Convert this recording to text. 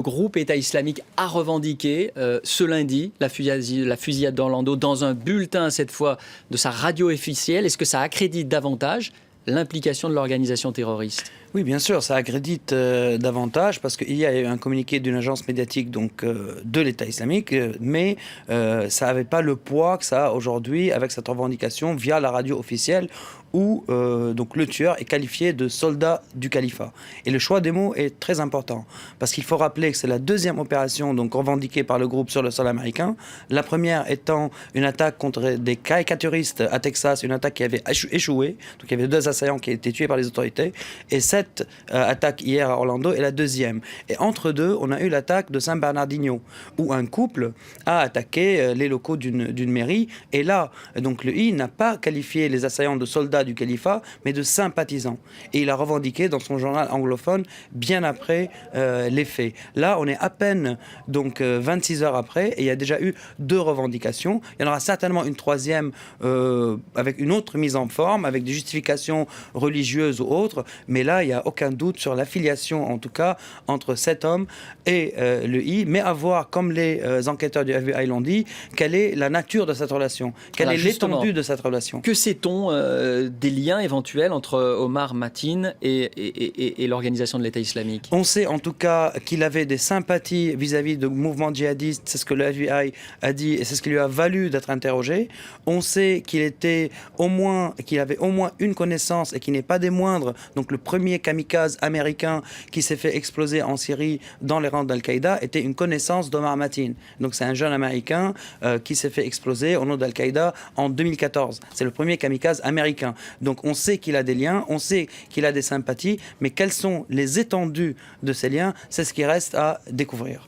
Groupe État islamique a revendiqué ce lundi la fusillade d'Orlando dans un bulletin, cette fois, de sa radio officielle. Est-ce que ça accrédite davantage l'implication de l'organisation terroriste ? Oui, bien sûr, ça accrédite davantage parce qu'il y a eu un communiqué d'une agence médiatique de l'État islamique, mais ça n'avait pas le poids que ça a aujourd'hui avec cette revendication via la radio officielle où donc le tueur est qualifié de soldat du califat. Et le choix des mots est très important parce qu'il faut rappeler que c'est la deuxième opération donc revendiquée par le groupe sur le sol américain. La première étant une attaque contre des caricaturistes à Texas, une attaque qui avait échoué. Donc il y avait 2 assaillants qui étaient tués par les autorités. Et cette attaque hier à Orlando est la deuxième. Et entre deux, on a eu l'attaque de San Bernardino, où un couple a attaqué les locaux d'une mairie. Et là, donc le I n'a pas qualifié les assaillants de soldats du califat, mais de sympathisants. Et il a revendiqué dans son journal anglophone bien après les faits. Là, on est à peine donc 26 heures après, et il y a déjà eu 2 revendications. Il y en aura certainement une troisième avec une autre mise en forme, avec des justifications religieuses ou autres. Mais là, il n'y a aucun doute sur l'affiliation, en tout cas, entre cet homme et le I. Mais à voir, comme les enquêteurs du FBI l'ont dit, quelle est la nature de cette relation, quelle est l'étendue de cette relation. Que sait-on des liens éventuels entre Omar Mateen et l'organisation de l'État islamique ? On sait en tout cas qu'il avait des sympathies vis-à-vis de mouvements djihadistes, c'est ce que le FBI a dit et c'est ce qui lui a valu d'être interrogé. On sait qu'il avait au moins une connaissance et qui n'est pas des moindres, donc le premier kamikaze américain qui s'est fait exploser en Syrie dans les rangs d'Al-Qaïda était une connaissance d'Omar Mateen. Donc c'est un jeune américain qui s'est fait exploser au nom d'Al-Qaïda en 2014. C'est le premier kamikaze américain. Donc on sait qu'il a des liens, on sait qu'il a des sympathies, mais quelles sont les étendues de ces liens, c'est ce qui reste à découvrir.